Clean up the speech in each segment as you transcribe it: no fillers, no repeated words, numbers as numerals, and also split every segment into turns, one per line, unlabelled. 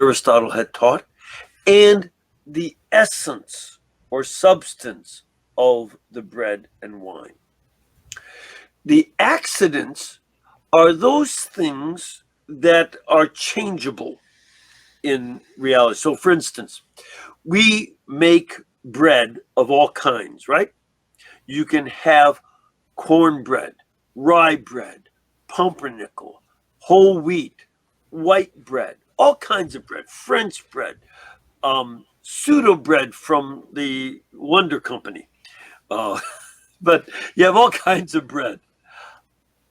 Aristotle had taught, and the essence or substance of the bread and wine. The accidents are those things that are changeable in reality. So, for instance, we make bread of all kinds, right? You can have cornbread, rye bread, pumpernickel, whole wheat, white bread, all kinds of bread, French bread, pseudo bread from the Wonder Company. Uh, but you have all kinds of bread.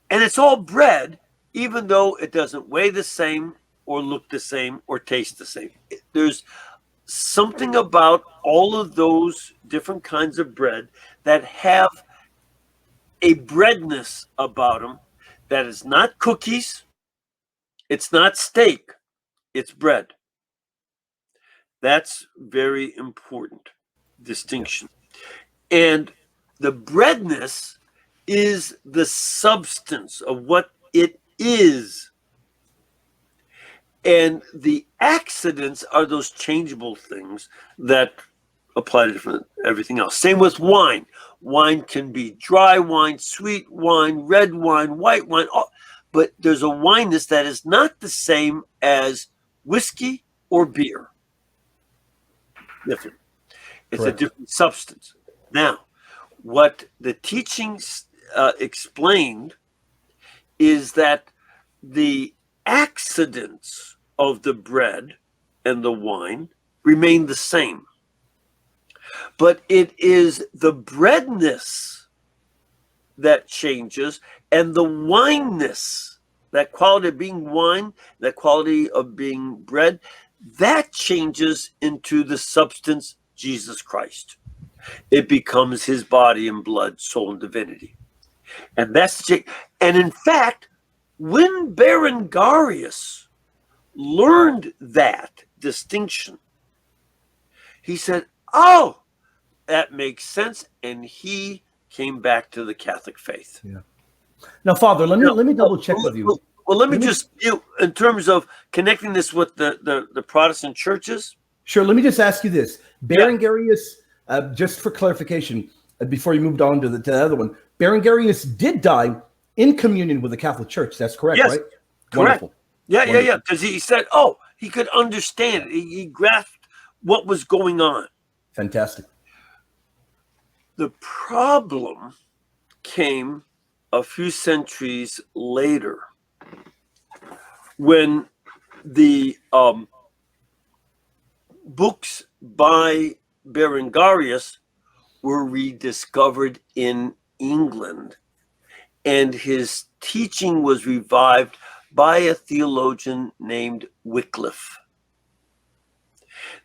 And it's all bread, even though it doesn't weigh the same or look the same or taste the same. There's something about all of those different kinds of bread that have a breadness about them that is not cookies, it's not steak, it's bread. That's very important distinction. And the breadness is the substance of what it is. And the accidents are those changeable things that apply to different everything else. Same with wine. Wine can be dry wine, sweet wine, red wine, white wine, but there's a wineness that is not the same as whiskey or beer. Different. It's Correct. A different substance. Now, what the teachings explained is that the accidents of the bread and the wine remain the same. But it is the breadness that changes and the wineness, that quality of being wine, that quality of being bread, that changes into the substance, Jesus Christ. It becomes his body and blood, soul and divinity. And that's the change. And in fact, when Berengarius learned that distinction, he said, oh, that makes sense. And he came back to the Catholic faith.
Yeah. Now, Father, let me double check with you.
Well, let me just, in terms of connecting this with the Protestant churches.
Sure. Let me just ask you this. Berengarius, just for clarification, before you moved on to the other one, Berengarius did die in communion with the Catholic Church. That's correct,
yes,
right?
Correct.
Wonderful.
Yeah. Because he said, oh, he could understand it. He grasped what was going on.
Fantastic.
The problem came a few centuries later when the books by Berengarius were rediscovered in England, and his teaching was revived by a theologian named Wycliffe.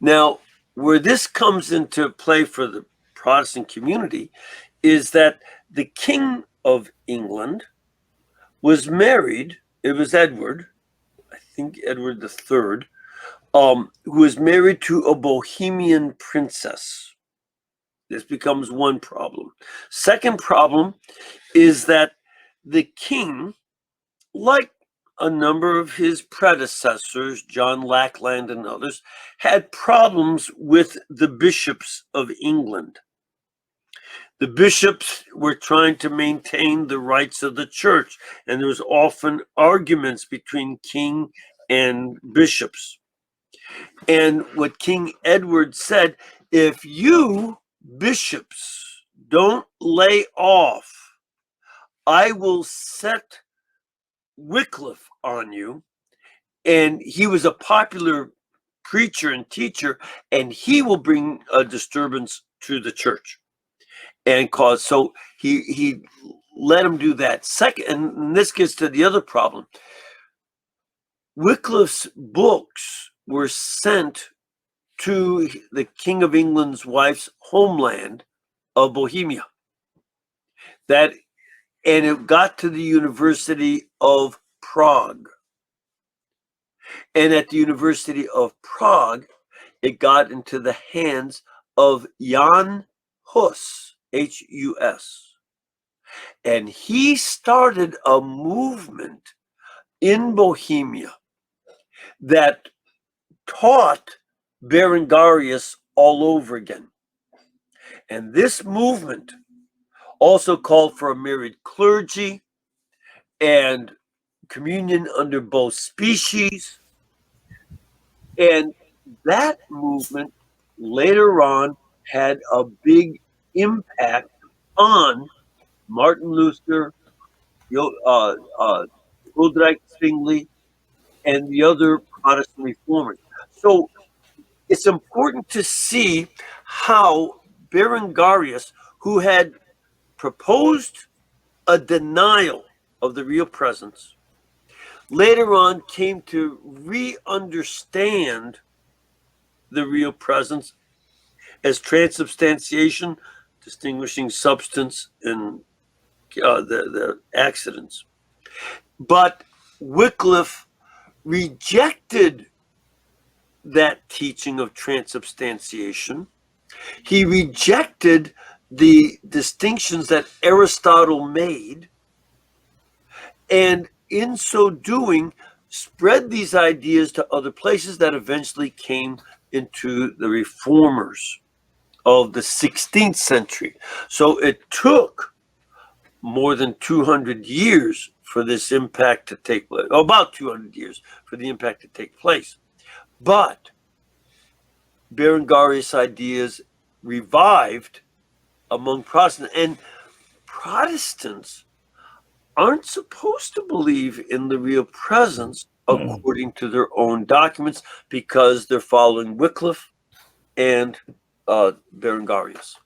Now, where this comes into play for the Protestant community is that the King of England was married, it was Edward, I think Edward III, who was married to a Bohemian princess. This becomes one problem. Second problem is that the king, like a number of his predecessors, John Lackland and others, had problems with the bishops of England. The bishops were trying to maintain the rights of the church, and there was often arguments between king and bishops. And what King Edward said, if you bishops don't lay off, I will set Wycliffe on you. And he was a popular preacher and teacher, and he will bring a disturbance to the church. And cause, so he let him do that. Second, and this gets to the other problem. Wycliffe's books were sent to the King of England's wife's homeland of Bohemia. And it got to the University of Prague. And at the University of Prague, it got into the hands of Jan Hus, H-U-S. And he started a movement in Bohemia that taught Berengarius all over again. And this movement also called for a married clergy and communion under both species. And that movement later on had a big impact on Martin Luther, Ulrich Zwingli, and the other Protestant reformers. So it's important to see how Berengarius, who had proposed a denial of the real presence, later on came to re-understand the real presence as transubstantiation, distinguishing substance and the accidents. But Wycliffe rejected that teaching of transubstantiation. He rejected the distinctions that Aristotle made, and in so doing, spread these ideas to other places that eventually came into the reformers of the 16th century. So it took more than 200 years for this impact to take place, about 200 years for the impact to take place. But Berengarius' ideas revived among Protestants, and Protestants aren't supposed to believe in the real presence according to their own documents because they're following Wycliffe and Berengarius.